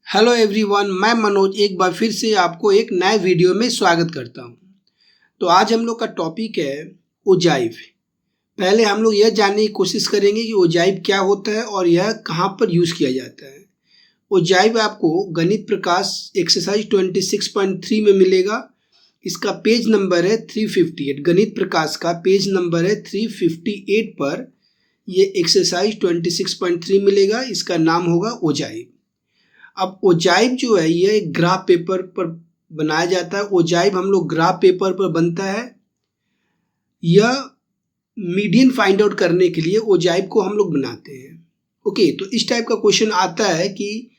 Hello everyone, मैं मनोज एक बार फिर से आपको एक नए वीडियो में स्वागत करता हूं। तो आज हम लोग का टॉपिक है ओजाइव। पहले हम लोग यह जानने की कोशिश करेंगे कि ओजाइव क्या होता है और यह कहां पर यूज़ किया जाता है। ओजाइव आपको गणित प्रकाश एक्सरसाइज 26.3 में मिलेगा। इसका पेज नंबर है 358। गणित प्रकाश का पेज नंबर है 358 पर ये एक्सरसाइज 26.3 मिलेगा। इसका नाम होगा ओजाइव। अब ओजाइव जो है ये एक ग्राफ पेपर पर बनाया जाता है। ओजाइव हम लोग ग्राफ पेपर पर बनता है। यह मीडियन फाइंड आउट करने के लिए ओजाइव को हम लोग बनाते हैं। ओके, तो इस टाइप का क्वेश्चन आता है कि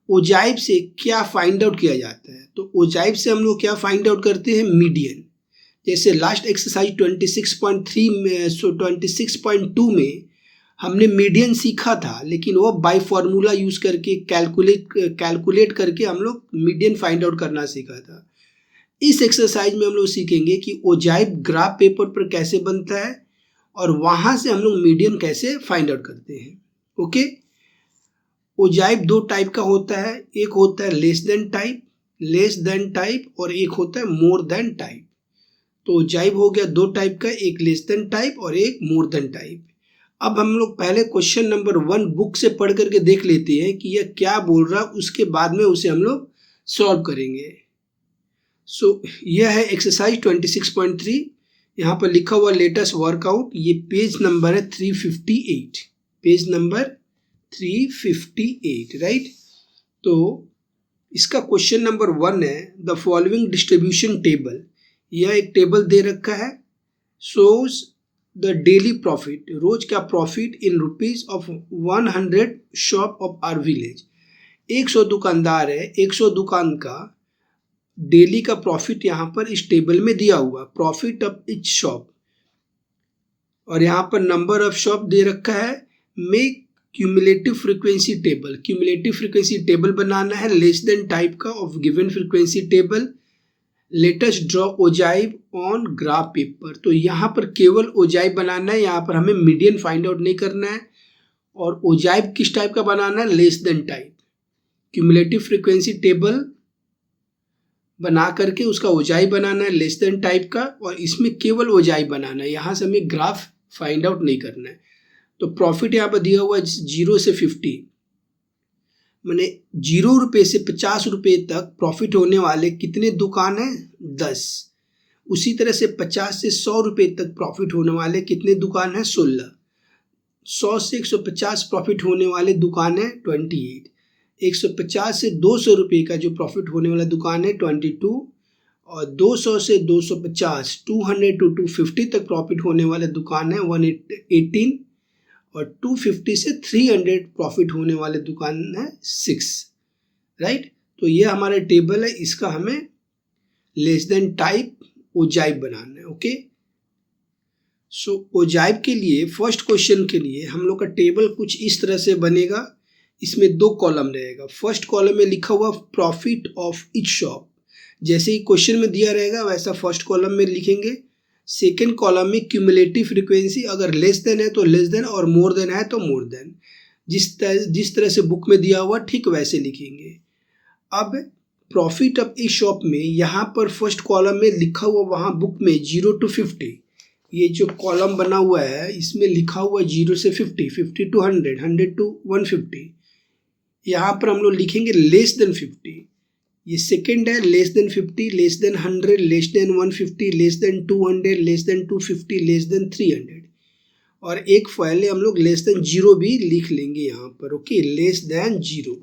ओजाइव से क्या फाइंड आउट किया जाता है। तो ओजाइव से हम लोग क्या फाइंड आउट करते हैं, मीडियन। जैसे लास्ट एक्सरसाइज 26.3 में 26.2 में हमने मीडियन सीखा था, लेकिन वो बाय फार्मूला यूज करके कैलकुलेट करके हम लोग मीडियन फाइंड आउट करना सीखा था। इस एक्सरसाइज में हम लोग सीखेंगे कि ओजाइव ग्राफ पेपर पर कैसे बनता है और वहां से हम लोग मीडियन कैसे फाइंड आउट करते हैं। ओके, ओजाइव दो टाइप का होता है। एक होता है लेस देन टाइप और एक होता है मोर देन टाइप। तो ओजाइव हो गया दो टाइप का, एक लेस देन टाइप और एक मोर देन टाइप। अब हम लोग पहले क्वेश्चन नंबर 1 बुक से पढ़ करके देख लेते हैं कि यह क्या बोल रहा है, उसके बाद में उसे हम लोग सॉल्व करेंगे। यह है एक्सरसाइज 26.3। यहाँ पर लिखा हुआ लेटेस्ट वर्कआउट। ये पेज नंबर है 358, पेज नंबर 358, राइट। तो इसका क्वेश्चन नंबर 1 है द फॉलोइंग डिस्ट्रीब्यूशन टेबल। यह एक टेबल दे रखा है। शोज द डेली प्रॉफिट, रोज का profit in rupees of 100 shop of our village. 100 दुकानदार है, 100 दुकान का डेली का प्रॉफिट यहाँ पर इस टेबल में दिया हुआ, प्रॉफिट ऑफ इच शॉप। और यहाँ पर नंबर ऑफ शॉप दे रखा है। Make cumulative frequency table, cumulative frequency table बनाना है लेस देन टाइप का of given frequency table. Latest draw ogive on graph paper. तो यहाँ पर केवल ओजाइव बनाना है, यहाँ पर हमें मीडियन फाइंड आउट नहीं करना है। और ओजाइव किस टाइप का बनाना है, less than type. Cumulative frequency table बना करके उसका ओजाइव बनाना है लेस देन टाइप का, और इसमें केवल ओजाइव बनाना है, यहाँ से हमें ग्राफ फाइंड आउट नहीं करना है। तो प्रॉफिट यहाँ पर दिया हुआ है 0 से 50, मैंने 0 रुपये से 50 रुपये तक प्रॉफिट होने वाले कितने दुकान हैं, 10। उसी तरह से 50 से 100 रुपये तक प्रॉफिट होने वाले कितने दुकान हैं, 16। 100 से 150 प्रॉफिट होने वाले दुकान है 28। 150 से 200 रुपये का जो प्रॉफिट होने वाला दुकान है 22। और 200 से 250 200 to 250 तक प्रॉफिट होने वाले दुकान है 18। और 250 से 300 प्रॉफिट होने वाले दुकान है 6, राइट। तो ये हमारा टेबल है, इसका हमें लेस देन टाइप ओजाइव बनाना है। ओके, सो ओजाइव के लिए फर्स्ट क्वेश्चन के लिए हम लोग का टेबल कुछ इस तरह से बनेगा। इसमें 2 कॉलम रहेगा। फर्स्ट कॉलम में लिखा हुआ प्रॉफिट ऑफ इच शॉप, जैसे ही क्वेश्चन में दिया रहेगा वैसा फर्स्ट कॉलम में लिखेंगे। सेकेंड कॉलम में क्यूमुलेटिव फ्रीक्वेंसी, अगर लेस देन है तो लेस देन और मोर देन है तो मोर देन। जिस तरह से बुक में दिया हुआ ठीक वैसे लिखेंगे। अब प्रॉफिट ऑफ इच शॉप में यहाँ पर फर्स्ट कॉलम में लिखा हुआ, वहाँ बुक में 0 to 50, ये जो कॉलम बना हुआ है इसमें लिखा हुआ 0 से 50, 50 to 100, 100 to 150। यहाँ पर हम लोग लिखेंगे लेस देन 50। ये सेकेंड है, less then 50, less than 100, less than 150, less than 200, less than 250, less than 300। और एक पहले हम लोग लेस देन 0 भी लिख लेंगे यहाँ पर। Okay, less than 0।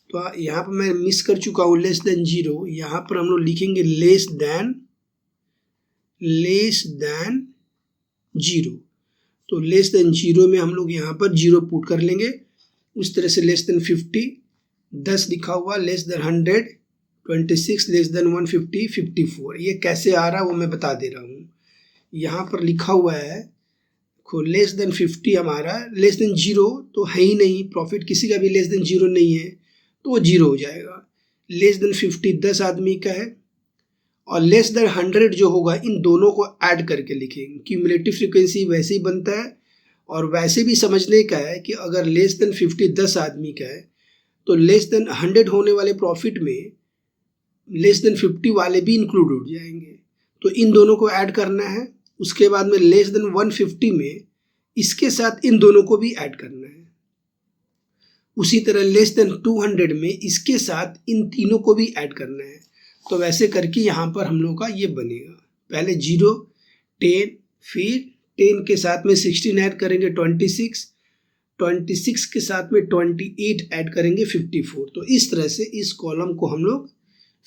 तो यहाँ पर मैं मिस कर चुका हूँ लेस देन 0। यहाँ पर हम लोग लिखेंगे लेस देन 0। तो लेस देन 0 में हम लोग यहाँ पर 0 पुट कर लेंगे। उस तरह से लेस देन 50 10 लिखा हुआ, लेस देन 100 26, लेस देन 150 54। ये कैसे आ रहा है वो मैं बता दे रहा हूँ। यहाँ पर लिखा हुआ है लेस देन 50, हमारा लेस देन 0 तो है ही नहीं, प्रॉफिट किसी का भी लेस देन 0 नहीं है तो वो 0 हो जाएगा। लेस देन 50 10 आदमी का है, और लेस देन 100 जो होगा इन दोनों को ऐड करके लिखेंगे। क्यूमुलेटिव फ्रीक्वेंसी वैसे ही बनता है। और वैसे भी समझने का है कि अगर लेस देन 50 10 आदमी का है तो लेस देन 100 होने वाले प्रॉफिट में लेस देन 50 वाले भी इंक्लूड हो जाएंगे, तो इन दोनों को ऐड करना है। उसके बाद में लेस देन 150 में इसके साथ इन दोनों को भी ऐड करना है। उसी तरह लेस देन 200 में इसके साथ इन तीनों को भी ऐड करना है। तो वैसे करके यहाँ पर हम लोग का ये बनेगा, पहले 0, 10, फिर 10 के साथ में 16 ऐड करेंगे 26, 26 के साथ में 28 ऐड करेंगे 54। तो इस तरह से इस कॉलम को हम लोग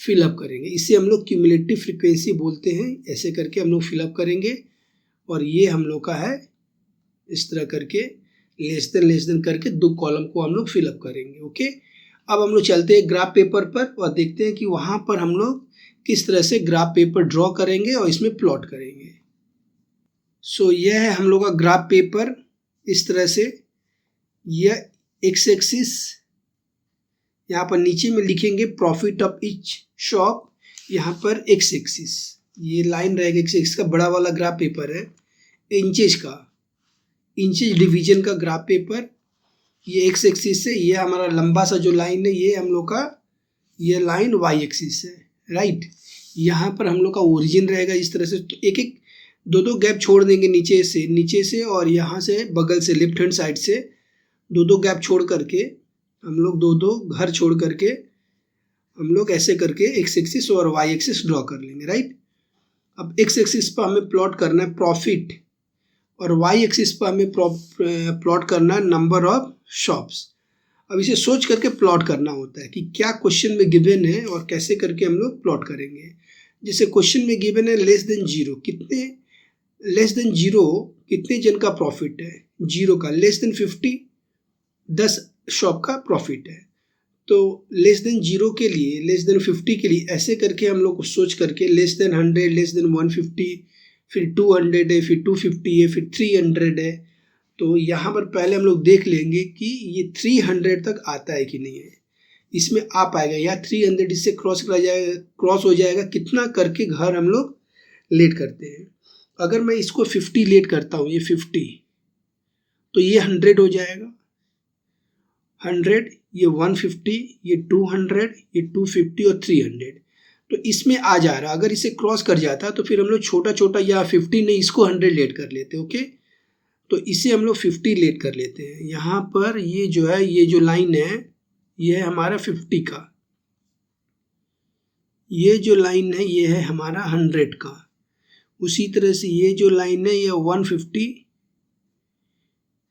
फिलअप करेंगे। इसे हम लोग क्यूमुलेटिव फ्रीक्वेंसी बोलते हैं। ऐसे करके हम लोग फिलअप करेंगे और ये हम लोग का है, इस तरह करके लेस देन करके दो कॉलम को हम लोग फिलअप करेंगे। ओके, अब हम लोग चलते हैं ग्राफ पेपर पर और देखते हैं कि वहाँ पर हम लोग किस तरह से ग्राफ पेपर ड्रॉ करेंगे और इसमें प्लॉट करेंगे। सो यह है हम लोग का ग्राफ पेपर। इस तरह से यह एक्स एक्सिस, यहाँ पर नीचे में लिखेंगे प्रॉफिट ऑफ ईच शॉप, यहाँ पर एक्स एक्सिस ये लाइन रहेगा, एक्स एक्सिस का बड़ा वाला ग्राफ पेपर है, इंचेज का, इंचेज डिवीजन का ग्राफ पेपर। ये एक्स एक्सिस से ये हमारा लंबा सा जो लाइन है ये हम लोग का ये लाइन वाई एक्सिस है, राइट। यहाँ पर हम लोग का ओरिजिन रहेगा इस तरह से, तो एक एक दो गैप छोड़ देंगे नीचे से और यहाँ से बगल से लेफ्ट हैंड साइड से दो गैप छोड़ करके हम लोग दो घर छोड़ करके हम लोग ऐसे करके एक्स एक्सिस और वाई एक्सिस ड्रॉ कर लेंगे, राइट। अब एक्स एक्सिस पर हमें प्लॉट करना है प्रॉफिट और वाई एक्सिस पर हमें प्लॉट करना है नंबर ऑफ शॉप्स। अब इसे सोच करके प्लॉट करना होता है कि क्या क्वेश्चन में गिवन है और कैसे करके हम लोग प्लॉट करेंगे। जैसे क्वेश्चन में गिवन है लेस देन 0, कितने जन का प्रॉफिट है, 0 का। लेस देन 50 10 शॉप का प्रॉफिट है। तो लेस देन 0 के लिए, लेस देन 50 के लिए ऐसे करके हम लोग सोच करके लेस देन 100, लेस देन 150, फिर 200 है, फिर 250 है, फिर 300 है। तो यहाँ पर पहले हम लोग देख लेंगे कि ये 300 तक आता है कि नहीं है, इसमें आ पाएगा या 300 इससे क्रॉस हो जाएगा, कितना करके घर हम लोग लेट करते हैं। अगर मैं इसको 50 लेट करता हूँ, ये 50, तो ये 100 हो जाएगा, 100, ये 150, ये 200, ये 250 और 300। तो इसमें आ जा रहा, अगर इसे क्रॉस कर जाता तो फिर हम लोग छोटा या 50 नहीं, इसको 100 लेट कर लेते। ओके, तो इसे हम लोग 50 लेट कर लेते हैं। यहाँ पर ये जो है, ये जो लाइन है ये है हमारा 50 का, ये जो लाइन है ये है हमारा 100 का। उसी तरह से ये जो लाइन है ये 150,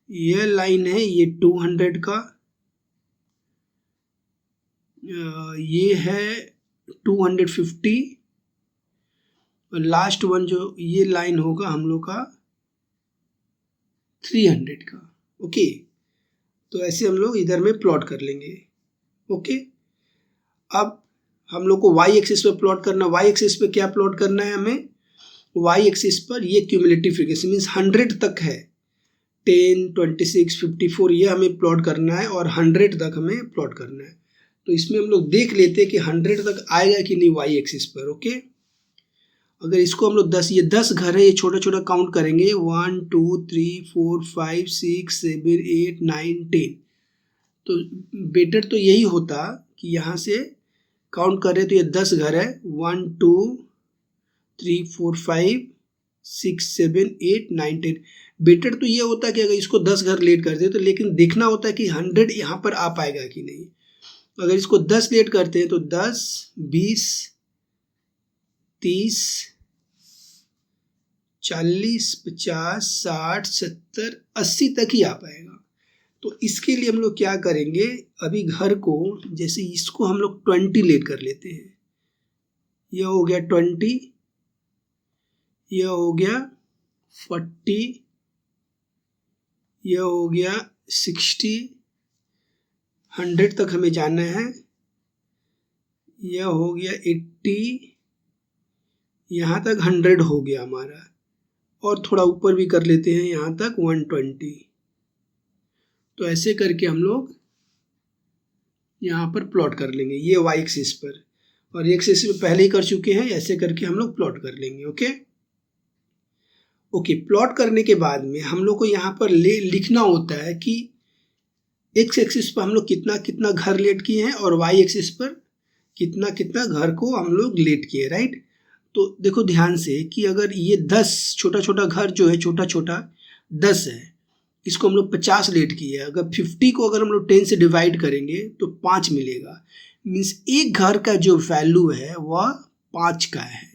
ये लाइन है ये 200 का, ये है 250 और लास्ट वन जो ये लाइन होगा हम लोग का 300 का। ओके, तो ऐसे हम लोग इधर में प्लॉट कर लेंगे। ओके, अब हम लोग को वाई एक्सिस पर प्लॉट करना। वाई एक्सिस पे क्या प्लॉट करना है हमें, वाई एक्सिस पर ये क्यूमुलेटिव फ्रीक्वेंसी मीन्स 100 तक है, 10, 26, 54 ये हमें प्लॉट करना है और 100 तक हमें प्लॉट करना है। तो इसमें हम लोग देख लेते हैं कि 100 तक आएगा कि नहीं वाई एक्सिस पर। ओके, अगर इसको हम लोग 10, ये 10 घर है, ये छोटा काउंट करेंगे 1 2 3 4 5 6 7 8 9 10। तो बेटर तो यही होता कि यहाँ से काउंट करें तो ये 10 घर है, 1 2 3 4 5 6 7 8 9 10। बेटर तो ये होता कि अगर इसको 10 घर लेट कर दे तो, लेकिन देखना होता है कि 100 यहाँ पर आ पाएगा कि नहीं। अगर इसको 10 लेट करते हैं तो 10 20 30 40 50 60 70 80 तक ही आ पाएगा। तो इसके लिए हम लोग क्या करेंगे, अभी घर को जैसे इसको हम लोग 20 लेट कर लेते हैं, यह हो गया 20, यह हो गया 40, यह हो गया 60, 100 तक हमें जाना है, यह हो गया 80, यहाँ तक 100 हो गया हमारा, और थोड़ा ऊपर भी कर लेते हैं यहाँ तक 120। तो ऐसे करके हम लोग यहाँ पर प्लॉट कर लेंगे, ये वाई एक्सिस पर, और एक्स एक्सिस पे पहले ही कर चुके हैं। ऐसे करके हम लोग प्लॉट कर लेंगे। ओके, प्लॉट करने के बाद में हम लोग को यहाँ पर लिखना होता है कि एक्स एक्सिस पर हम लोग कितना कितना घर लेट किए हैं और वाई एक्सिस पर कितना कितना घर को हम लोग लेट किए, राइट। तो देखो ध्यान से कि अगर ये 10 छोटा छोटा घर जो है छोटा छोटा 10 है, इसको हम लोग 50 लेट किए। अगर 50 को अगर हम लोग 10 से डिवाइड करेंगे तो 5 मिलेगा। मीन्स एक घर का जो वैल्यू है वह 5 का है।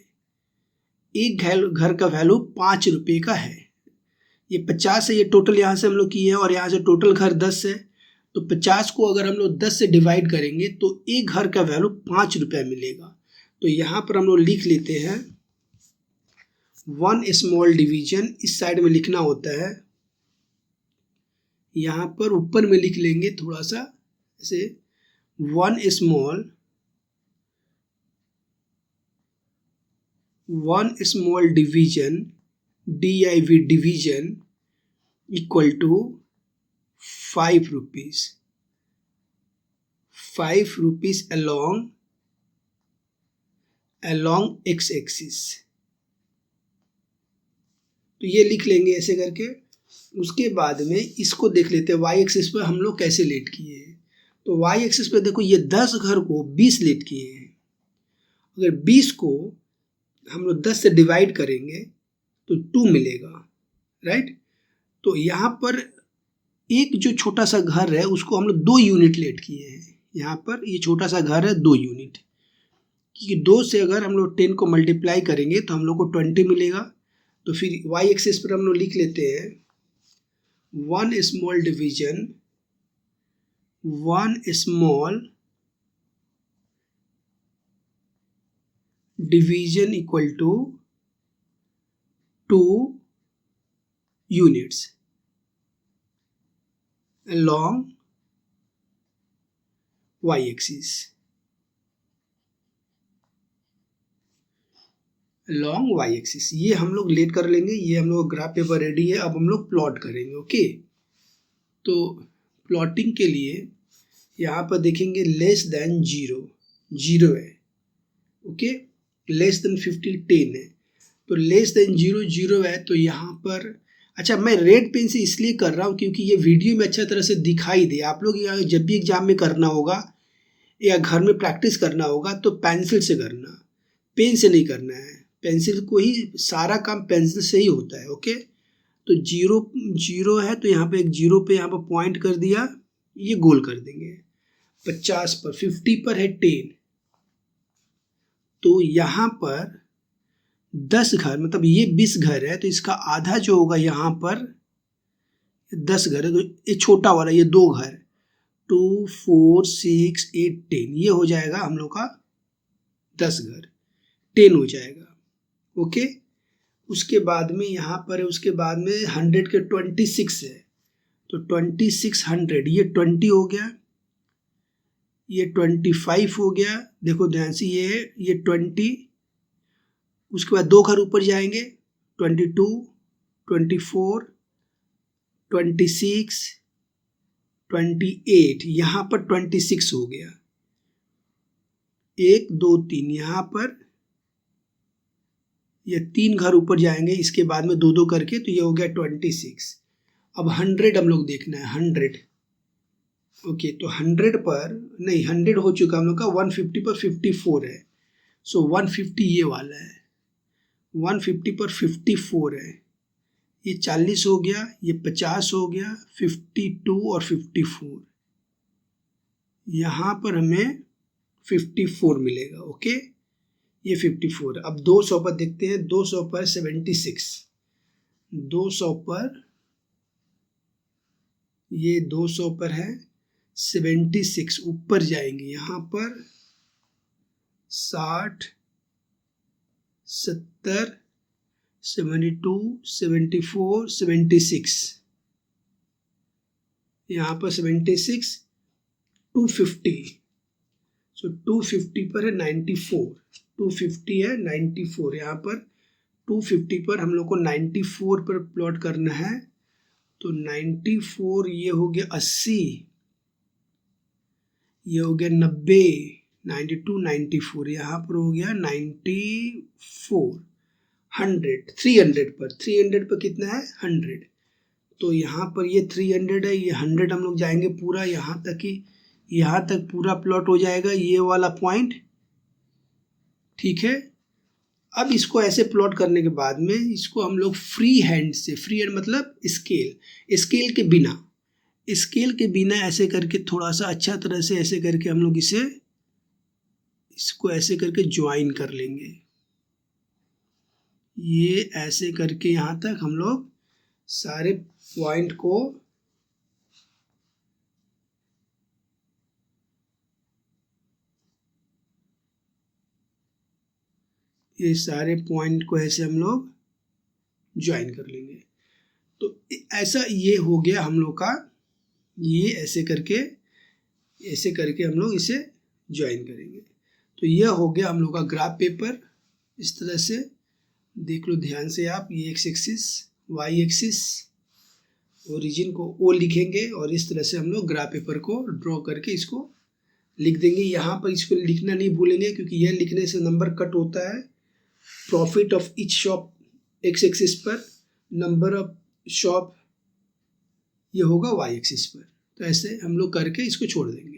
एक घर का वैल्यू 5 रुपये का है। ये 50 है, ये टोटल यहाँ से हम लोग किए हैं और यहाँ से टोटल घर 10 है। तो 50 को अगर हम लोग 10 से डिवाइड करेंगे तो एक घर का वैल्यू 5 रुपया मिलेगा। तो यहाँ पर हम लोग लिख लेते हैं 1 स्मॉल डिवीजन, इस साइड में लिखना होता है। यहाँ पर ऊपर में लिख लेंगे थोड़ा सा ऐसे 1 small division, DIV division equal to 5 rupees, 5 rupees along x axis. तो ये लिख लेंगे ऐसे करके। उसके बाद में इसको देख लेते हैं y एक्सिस पर हम लोग कैसे लेट किए हैं। तो y एक्सिस पर देखो ये 10 घर को 20 लेट किए हैं। अगर 20 को हम लोग 10 से डिवाइड करेंगे तो 2 मिलेगा, राइट। तो यहाँ पर एक जो छोटा सा घर है उसको हम लोग 2 यूनिट लेट किए हैं। यहाँ पर ये छोटा सा घर है 2 यूनिट, क्योंकि 2 से अगर हम लोग 10 को मल्टीप्लाई करेंगे तो हम लोग को 20 मिलेगा। तो फिर y एक्सिस पर हम लोग लिख लेते हैं 1 small division, 1 small division equal to 2 units along y axis, along y axis. ये हम लोग लेट कर लेंगे। ये हम लोग ग्राफ पेपर रेडी है। अब हम लोग प्लॉट करेंगे, ओके। तो प्लॉटिंग के लिए यहाँ पर देखेंगे लेस देन 0 है, ओके। लेस देन 50 10 है। तो लेस देन 0 है। तो यहाँ पर अच्छा, मैं रेड पेन से इसलिए कर रहा हूँ क्योंकि ये वीडियो में अच्छा तरह से दिखाई दे। आप लोग यहाँ जब भी एग्जाम में करना होगा या घर में प्रैक्टिस करना होगा तो पेंसिल से करना, पेन से नहीं करना है। पेंसिल को ही सारा काम पेंसिल से ही होता है, ओके। तो 0 है तो यहाँ पे एक 0 पे यहाँ पर पॉइंट कर दिया, ये गोल कर देंगे। 50 पर 50 पर है 10। तो यहाँ पर 10 घर, मतलब ये 20 घर है तो इसका आधा जो होगा यहाँ पर 10 घर है। तो ये छोटा वाला ये 2 घर 2 4 6 8 10, ये हो जाएगा हम लोग का 10 घर, 10 हो जाएगा, ओके। उसके बाद में यहाँ पर है, उसके बाद में 100 के 26 है। तो 2600 ये 20 हो गया, ये 25 हो गया। देखो ध्यान से ये 20। उसके बाद 2 घर ऊपर जाएंगे 22 24 26 28, यहाँ पर 26 हो गया। 1 2 3 यहाँ पर ये 3 घर ऊपर जाएंगे, इसके बाद में 2 करके, तो ये हो गया 26। अब 100 हम लोग देखना है 100, ओके। तो 100 पर नहीं, 100 हो चुका हम लोग का। 150 पर 54 है। सो 150 ये वाला है, 150 पर 54 है। ये 40 हो गया, ये 50 हो गया, 52 और 54, यहाँ पर हमें 54 मिलेगा, ओके। ये 54 है। अब 200 पर देखते हैं। 200 पर 76, 200 पर ये 200 पर है 76। ऊपर जाएंगे यहाँ पर 60 70 72 74 76, यहाँ पर 76 250। सो 250 पर है 94, 250 है 94। यहाँ पर 250 पर हम लोग को 94 पर प्लॉट करना है। तो 94 ये हो गया 80, ये हो गया 90, 92 94, यहाँ पर हो गया 94। 100 300 पर, 300 पर कितना है 100। तो यहाँ पर ये 300 है, ये 100 हम लोग जाएंगे पूरा यहाँ तक ही, यहाँ तक पूरा प्लॉट हो जाएगा ये वाला पॉइंट, ठीक है। अब इसको ऐसे प्लॉट करने के बाद में इसको हम लोग फ्री हैंड से, फ्री हैंड मतलब स्केल के बिना ऐसे करके थोड़ा सा अच्छा तरह से ऐसे करके हम लोग इसको ऐसे करके ज्वाइन कर लेंगे। ये ऐसे करके यहाँ तक हम लोग सारे पॉइंट को ऐसे हम लोग ज्वाइन कर लेंगे। तो ऐसा ये हो गया हम लोग का, ये ऐसे करके हम लोग इसे ज्वाइन करेंगे। तो यह हो गया हम लोग का ग्राफ पेपर। इस तरह से देख लो ध्यान से आप, ये X axis, Y axis, origin को ओ लिखेंगे और इस तरह से हम लोग ग्राफ पेपर को ड्रॉ करके इसको लिख देंगे। यहाँ पर इसको लिखना नहीं भूलेंगे क्योंकि यह लिखने से नंबर कट होता है। Profit of each shop x axis पर, नंबर ऑफ शॉप ये होगा वाई एक्सिस पर। तो ऐसे हम लोग करके इसको छोड़ देंगे।